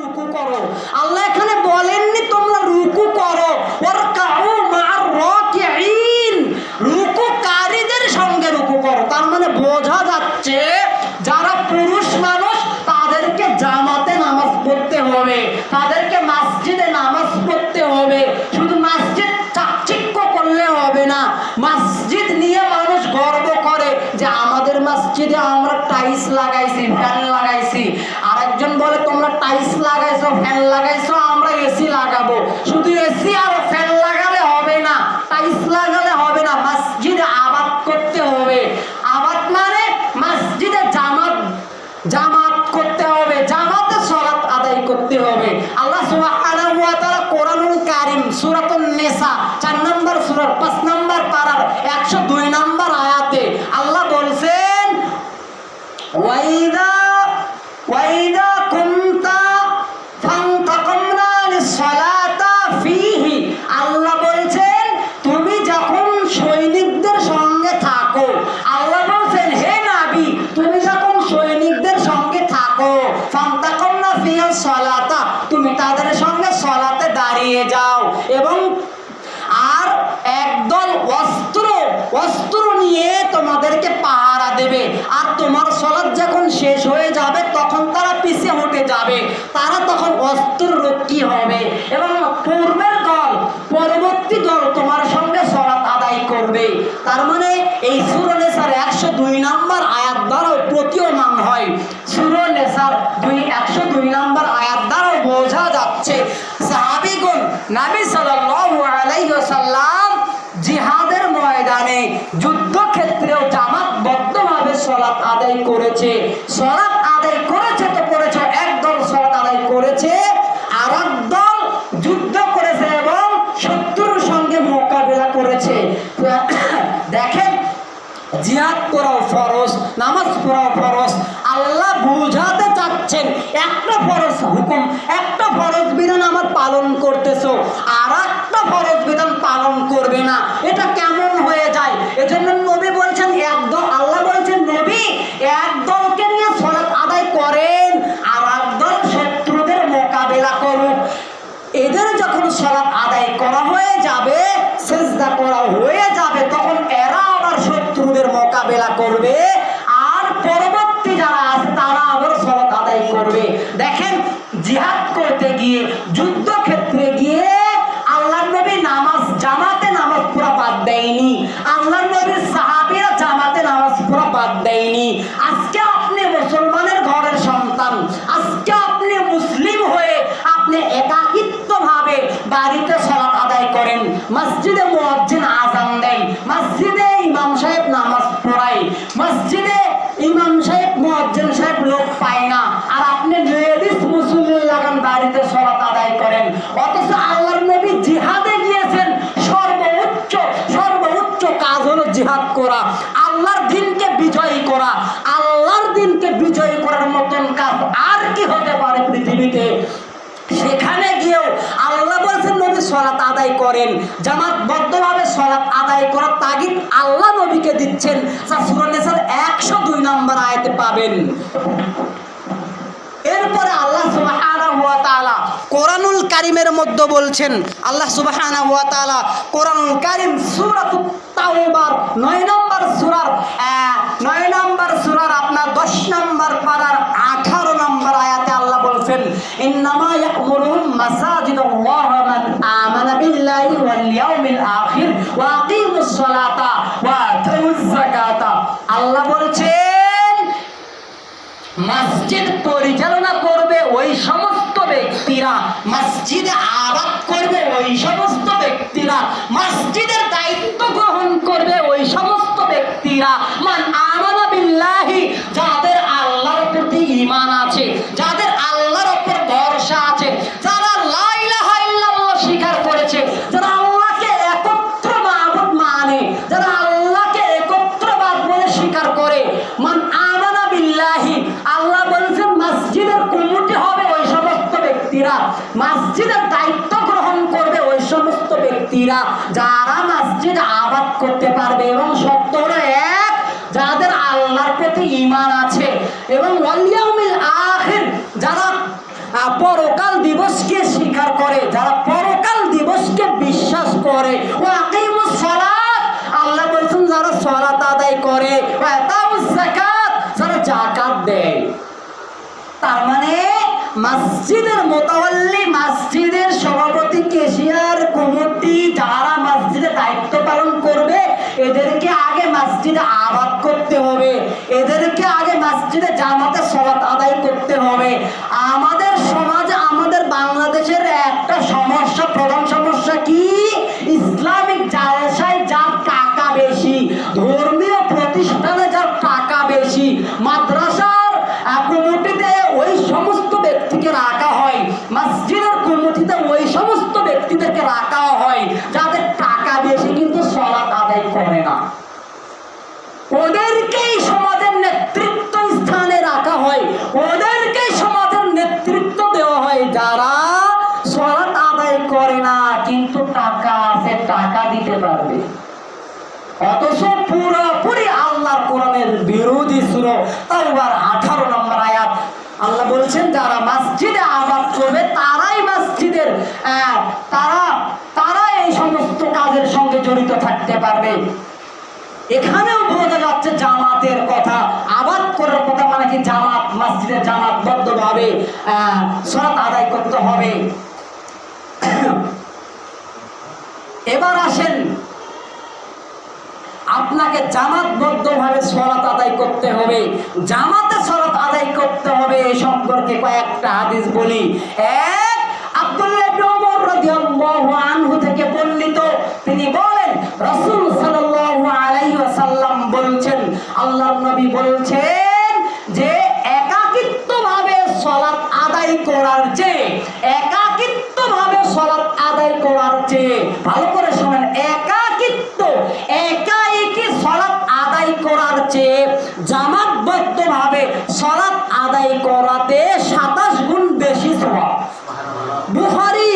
রুকু করো। আল্লাহ এখানে বলেননি তোমরা রুকু করো, ওয়ারকাউ মা'আর রাকিঈন, রুকুকারীদের সঙ্গে রুকু করো। তার মানে বোঝা যাচ্ছে যারা পুরুষ মানুষ তাদেরকে জামাতে নামাজ পড়তে হবে, তাদেরকে মসজিদে নামাজ পড়তে হবে। শুধু মসজিদ চাকচিক্য করলে হবে না, মসজিদ নিয়ে মানুষ গর্ব করে যে আমাদের মসজিদে আমরা টাইলস লাগাইছি, ফ্যান লাগাইছি। আরেকজন বলে তোমরা টাইলস লাগাইছো, ফ্যান লাগাইছো, আমরা এসি লাগাবো। শুধু এসি আর ফ্যান লাগালে হবে না, টাইলস লাগালে হবে না, মসজিদে আবাদ করতে হবে। আবাদ মানে মসজিদে জামাত করতে হবে, জামাতে সালাত আদায় করতে হবে। আল্লাহ সুবহানাহু ওয়া তাআলা কোরআনুল কারীম সূরাতুন নিসা 4 নম্বর সূরার 5 নম্বর পারার 102 নম্বর আয়াতে আল্লাহ বলছেন ওয়াইদা কুনতা ফান্তাকামনা লিসসালাতা ফীহি, আল্লাহ বলছেন তুমি যখন সৈনিকদের সঙ্গে থাকো, আল্লাহ বলছেন হে নবী তুমি যখন সৈনিকদের সঙ্গে থাকো, ফান্তাকামনা ফিহা সালাতা, তুমি তাদের সঙ্গে সালাতে দাঁড়িয়ে যাও এবং আর একদল অস্ত্র নিয়ে তোমাদেরকে পাহারা দেবে। আর তোমার সালাত যখন শেষ হয়ে যাবে তখন তারা পিছে হটে যাবে, তারা তখন অস্ত্ররক্ষী হবে এবং পূর্বের দল পরবর্তী দল তোমার সঙ্গে সালাত আদায় করবে। তার মানে এই সূরা নিসার 102 নম্বর আয়াত দ্বারা প্রতীয়মান হয়, সূরা নিসার 102 নম্বর আয়াত দ্বারা বোঝা যাচ্ছে সাহাবীগণ নবী সাল্লাল্লাহু আলাইহি ওয়াসাল্লাম জিহাদের ময়দানে যুদ্ধক্ষেত্রেও জামাতবদ্ধভাবে সালাত আদায় করেছে। সালাত আদায় করেছে তো করেছে, একদল সালাত আদায় করেছে, আর একদল যুদ্ধ করেছে এবং শত্রুর সঙ্গে মোকাবিলা করেছে। দেখেন জিহাদ করাও ফরজ, নামাজ পড়াও ফরজ। আল্লাহ বুঝাতে চাচ্ছেন একটা ফরজ হুকুম, একটা ফরজ বিধান আমার পালন করতেছো, আর একটা ফরজ বিধান পালন করবে না, এটা কেমন হয়ে যায়? এজন্য নবী বলছেন একদল, আল্লাহ বলছেন নবী একদলকে নিয়ে সালাত আদায় করেন আর একদল শত্রুদের মোকাবিলা করুক। এদের যখন সালাত আদায় করা হয়ে যাবে, সিজদা করা হয়ে যাবে, তখন এরা আবার শত্রুদের মোকাবেলা করবে আর পরবর্তী যারা আছে তারা আবার সালাত আদায় করবে। দেখেন জিহাদ করতে গিয়ে, যুদ্ধক্ষেত্রে গিয়ে আল্লাহর নবী জামাতে নামাজ পড়া বাদ দেয়নি, আল্লাহর নবীর সাহাবীরা জামাতে নামাজ পড়া বাদ দেয়নি। আজকে আপনি মুসলমানের ঘরের সন্তান, আজকে আপনি মুসলিম হয়ে আপনি একাকিত্বভাবে বাড়িতে সালাত আদায় করেন, মসজিদে মুয়াজ্জিন আযান দেয়, মসজিদে ইমাম সাহেব নামাজ পড়ায়, মসজিদে ইমাম সাহেব মুয়াজ্জিন সাহেব লোক পায় না, আর আপনি লেডিস মুসল্লি লাগান বাড়িতে সালাত আদায় করেন। অথচ আল্লাহর নবী জিহাদে গিয়েছেন, সর্বোচ্চ কাজ হলো জিহাদ করা, আল্লাহর দ্বীনকে বিজয়ী করা। আল্লাহর দ্বীনকে বিজয়ী করার মতন কাজ আর কি হতে পারে পৃথিবীতে? সেখানে গিয়েও আল্লাহ বলছেন নবী সালাত আদায় করেন, জামাতবদ্ধভাবে সালাত আদায় করার তাগিদ আল্লাহ নবীকে দিচ্ছেন, যা সূরা নিসার 102 নম্বর আয়াতে পাবেন। এরপরে আল্লাহ সুবহানাহু ওয়া তাআলা কোরআনুল কারীমের মধ্যে বলছেন, আল্লাহ সুবহানাহু ওয়া তাআলা কোরআনুল কারীম সূরাতুত তাওবার 9 নম্বর সূরার আপনার 10 নম্বর পারার 18 নম্বর আয়াতে আল্লাহ বলছেন ইন্নামা ইয়া'মুরুহুম মাসাজিদাল্লাহ মান আমানা বিল্লাহি ওয়াল ইয়াউমিল আখির ওয়া আকিমুস সালাতা ওয়া আতুজ যাকাতা। আল্লাহ বলছেন মসজিদ পরিচালনা করবে ওই সমস্ত ব্যক্তিরা, মসজিদে আবাদ করবে ওই সমস্ত ব্যক্তিরা, মসজিদের দায়িত্ব গ্রহণ করবে ওই সমস্ত ব্যক্তিরা মান আমানা বিল্লাহি, যাদের আল্লাহর প্রতি ঈমান আছে, যাদের আল্লাহর উপর ভরসা আছে, যারা লা ইলাহা ইল্লাল্লাহ স্বীকার করেছে, যারা আল্লাহকে একত্র মাবুদ মানে, যারা আল্লাহকে একত্রবাদ বলে স্বীকার করে। মান আমানা বিল্লাহি, আল্লাহ বলেছেন মসজিদের কমিটি হবে ওই সমস্ত ব্যক্তিরা, মসজিদের দায়িত্ব গ্রহণ করবে ওই সমস্ত ব্যক্তিরা যারা মসজিদ আবাদ করতে পারবে এবং শর্ত হলো এক, যাদের আল্লাহর প্রতি ঈমান আছে এবং ওয়াল ইয়াউমিল আখির, যারা পরকাল দিবসকে স্বীকার করে, যারা পরকাল দিবসকে বিশ্বাস করে, ওয়া আকিমুস সালাত, আল্লাহ বলেছেন যারা সালাত আদায় করে, ওয়া আতাউস যাকাত, যারা যাকাত দেয়। তার মানে মসজিদের মোতাওয়াল্লি, মসজিদের সভাপতি, ক্যাশিয়ার, কমিটি, যারা মসজিদে দায়িত্ব পালন করবে, এদেরকে আগে মসজিদে আবাদ করতে হবে, এদেরকে আগে মসজিদে জামাতে সালাত আদায় করতে হবে। আমাদের সমাজে, আমাদের বাংলাদেশের একটা সমস্যা, প্রধান সমস্যা কি? ইসলামিক জালসায় যার টাকা বেশি, ধর্মীয় প্রতিষ্ঠানে যার টাকা বেশি, মাদ্রাসার কমিটিতে ওই সমস্ত ব্যক্তিকে রাখা হয়, মসজিদের কমিটিতে ওই সমস্ত ব্যক্তিদেরকে রাখা হয় যাদের টাকা বেশি কিন্তু সালাত আদায় করে না। ওদেরকেই সমাজের নেতৃত্ব স্থানে রাখা হয়, ওদেরকেই সমাজের নেতৃত্ব দেওয়া হয় যারা সালাত আদায় করে না কিন্তু টাকা আছে, টাকা দিতে পারবে। অথচ পুরোপুরি আল্লাহর কোরআনের বিরোধী সূরা তাওবার 18 নম্বর আয়াত। আল্লাহ বলছেন যারা মসজিদে আবাদ করবে তারাই মসজিদের তারা এই সমস্ত কাজের সঙ্গে জড়িত থাকতে পারবে। এখানেও বোঝা যাচ্ছে জামাতের কথা, আবাদ করার কথা, মানে কি জামাত, মসজিদের জামাতবদ্ধভাবে সালাত আদায় করতে হবে। এবার আসেন, আপনাকে জামাতবদ্ধভাবে সালাত আদায় করতে হবে, জামাতে সালাত আদায় করতে হবে। এই সম্পর্কে কয়েকটা হাদিস বলি। এক, আব্দুল্লাহ ইবনে ওমর রাদিয়াল্লাহু আনহু থেকে বর্ণিত, তিনি বলেন রাসূল সাল্লাল্লাহু আলাইহি ওয়াসাল্লাম বলছেন, আল্লাহর নবী বলছেন যে একাকিত্বভাবে সালাত আদায় করার চেয়ে, একাকিত্বভাবে সালাত আদায় করার চেয়ে, ভালো করে শুনেন, একাকিত্ব, একাকি সালাত আদায় করার চেয়ে জামাতবদ্ধভাবে সালাত আদায় করাতে 27 গুণ বেশি সওয়াব। বুখারী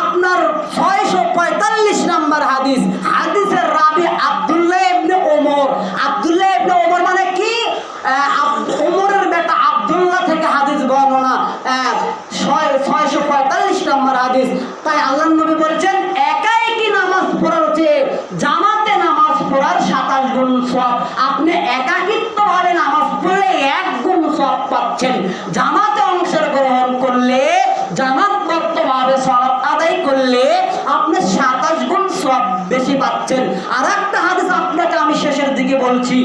আপনার 645 নম্বর হাদিস, হাদিসের রাবি আব্দুল্লাহ ইবনে ওমর। আব্দুল্লাহ ইবনে ওমর মানে কি? ওমরের বেটা আব্দুল্লাহ থেকে হাদিস বর্ণনা, 645 নম্বর হাদিস। তাই আল্লাহর নবী বলেছেন একাকি নামাজ পড়ার চেয়ে জামাতে নামাজ পড়ার 27 গুণ সওয়াব। আপনি একাকিত্বভাবে নামাজ পড়লে 1 গুণ সওয়াব পাচ্ছেন, জামাতে অংশগ্রহণ করলে, জামাতবদ্ধভাবে সালাত আদায় করলে আপনি 27 গুণ সওয়াব বেশি পাচ্ছেন। আর একটা হাদিস আপনাকে আমি শেষের দিকে বলছি।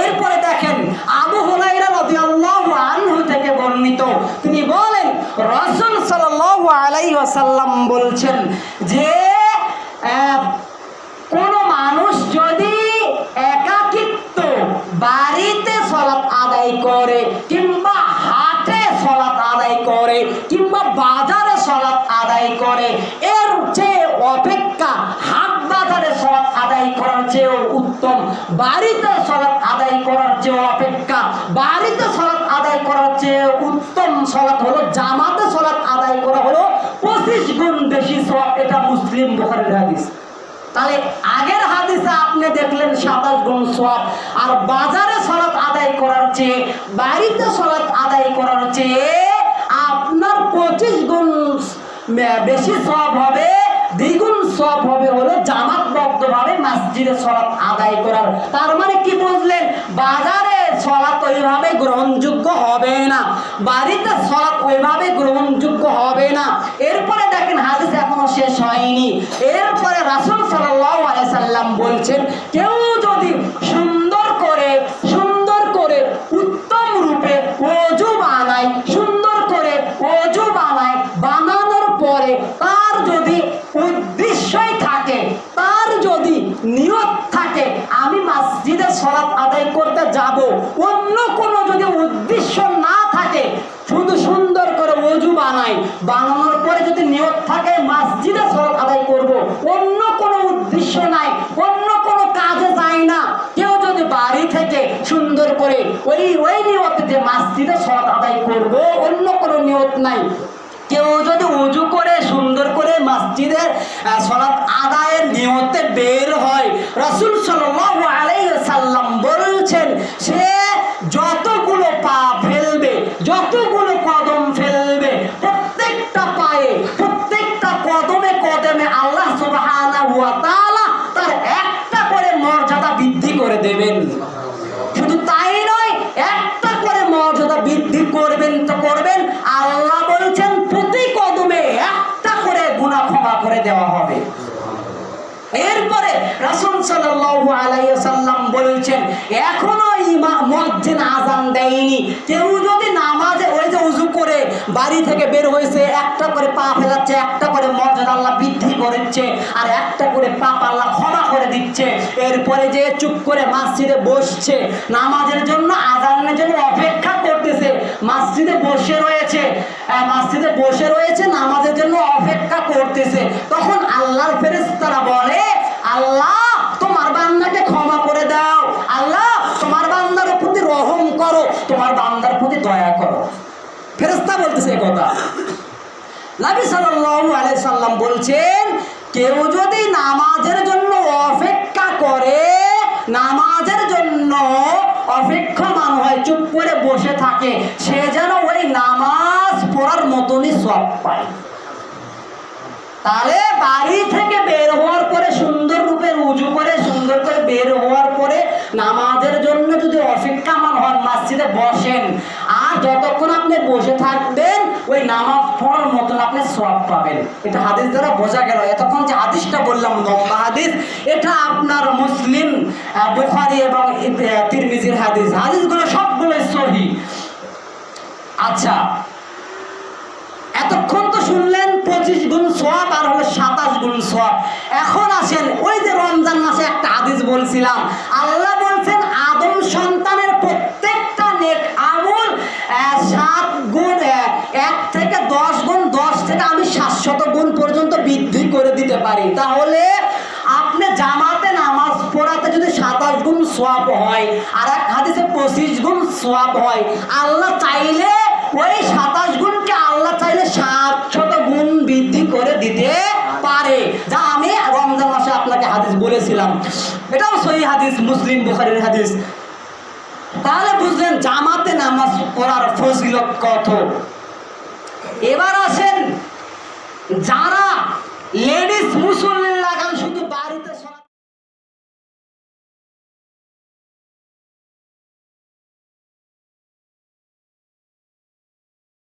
এরপরে দেখেন, আবু হুরায়রা রাদিয়াল্লাহু আনহু থেকে বর্ণিত, তিনি বলেন রাসূল সাল্লাল্লাহু আলাইহি ওয়াসাল্লাম বলছেন যে কোন মানুষ যদি একাকিত্ব বাড়িতে সালাত আদায় করে, কিংবা হাটে সালাত আদায় করে, কিংবা বাজারে সালাত আদায় করে, এর চেয়ে অপেক্ষা হাট বাজারে সালাত আদায় করার চেয়েও উত্তম, বাড়িতে সালাত আদায় করার চেয়ে অপেক্ষা, বাড়িতে সালাত আদায় করার চেয়ে উত্তম সালাত হলো জামাতে সালাত আদায় করা, হলো 25 গুণ বেশি সওয়াব। এটা মুসলিম, বুখারীর হাদিস। তাহলে আগের হাদিসে আপনি দেখলেন 27 গুণ সওয়াব, আর বাজারে সালাত আদায় করার চেয়ে, বাড়িতে সালাত আদায় করার চেয়ে আপনার 25 গুণ বেশি সওয়াব হবে, দ্বিগুণ সওয়াব হবে হলো জামাতবদ্ধভাবে মসজিদে সালাত আদায় করার। তার মানে কি বুঝলেন? বাজারে সালাত ওইভাবে গ্রহণযোগ্য হবে না, বাড়িতে সালাত ওইভাবে গ্রহণযোগ্য হবে না। এরপরে দেখেন হাদিস এখনো শেষ হয়নি। এরপরে রাসূল সাল্লাল্লাহু আলাইহি সাল্লাম বলছেন, কেউ যদি সুন্দর করে উত্তম রূপে ওযু বানায়, সুন্দর করে ওযু বানায়, বানানোর পরে তার যদি উদ্দেশ্যই থাকে, তার যদি নিয়ত থাকে আমি মসজিদে সালাত আদায় করতে যাব, অন্য কোনো যদি উদ্দেশ্য না থাকে, শুধু সুন্দর করে ওযু বানায়, বানানোর পরে যদি নিয়ত থাকে মসজিদে সালাত আদায় করব, অন্য কোনো উদ্দেশ্য নাই, অন্য কোনো কাজে যায় না, কেউ যদি বাড়ি থেকে সুন্দর করে ওই নিয়তে যে মসজিদে সালাত আদায় করব, অন্য কোনো নিয়ত নাই, কেউ যদি ওযু করে সুন্দর করে মসজিদের সালাত আদায়ের নিয়তে বের হয়, রাসূল সাল্লাল্লাহু আলাইহি ওয়াসাল্লাম বলছেন সে যতগুলো পা ফেলবে, যতগুলো কদম ফেলবে, রাসূল সাল্লাল্লাহু আলাইহি ওয়াসাল্লাম বলেছেন এখনো মুয়াজ্জিন আযান দেয়নি, কেউ যদি নামাজে ওই যে ওযু করে বাড়ি থেকে বের হয়েছে, একটা করে পা ফেলাচ্ছে, একটা করে মর্যাদা আল্লাহ বৃদ্ধি করেছে, আর একটা করে পাপ আল্লাহ ক্ষমা করে দিচ্ছে, এরপরে যে চুপ করে মসজিদে বসছে, নামাজের জন্য আযানের জন্য অপেক্ষা করতেছে, মসজিদে বসে রয়েছে নামাজের জন্য অপেক্ষা করতেছে, তখন আল্লাহর ফেরেশতারা বলে আল্লাহ তোমার বান্দাকে ক্ষমা করে দাও, আল্লাহ তোমার বান্দার প্রতি রহম করো, তোমার বান্দার প্রতি দয়া করো। ফেরেশতা বলতেছে এই কথা। নবী সাল্লাল্লাহু আলাইহি সাল্লাম বলছেন কেউ যদি নামাজের জন্য অপেক্ষা করে, নামাজের জন্য অপেক্ষমান হয়, চুপ করে বসে থাকে, সে যেন ওই নামাজ পড়ার মতনই সওয়াব পায়। তাহলে বাড়ি থেকে বের হওয়ার পরে সুন্দর রূপে উজু করে সুন্দর করে বের হওয়ার পরে নামাজের জন্য যদি অপেক্ষামান হন, মসজিদে বসেন, আর যতক্ষণ আপনি বসে থাকবেন ওই নামাজ পড়ার মতন আপনি সওয়াব পাবেন। এটা হাদিস দ্বারা বোঝা গেল। এতক্ষণ যে হাদিসটা বললাম লম্বা হাদিস, এটা আপনার মুসলিম, বুখারী এবং তিরমিজির হাদিস। হাদিসগুলো সবগুলোই সহিহ। আচ্ছা, এতক্ষণ তো শুনলেন 25 গুণ সওয়াব আর হলো 27 গুণ সওয়াব। এখন আসেন ওই যে রমজান মাসে একটা হাদিস বলছিলাম, আল্লাহ বলছেন আদম সন্তানের প্রত্যেকটা নেক আমল 7 গুণ, 1 থেকে 10 গুণ, 10 থেকে আমি 700 গুণ পর্যন্ত বৃদ্ধি করে দিতে পারি। তাহলে আপনি জামাতে নামাজ পড়াতে যদি 27 গুণ সওয়াব হয়, আর এক হাদিসে 25 গুণ সওয়াব হয়, আল্লাহ চাইলে ওই 27 গুণকে আল্লাহ চাইলে 700 গুণ বৃদ্ধি করে দিতে পারে, যা আমি রমজান মাসে আপনাকে হাদিস বলেছিলাম। এটাও সহিহ হাদিস, মুসলিম বুখারীর হাদিস। তাহলে বুঝলেন জামাতে নামাজ পড়ার ফজিলত কত। এবার আসেন যারা লেডিস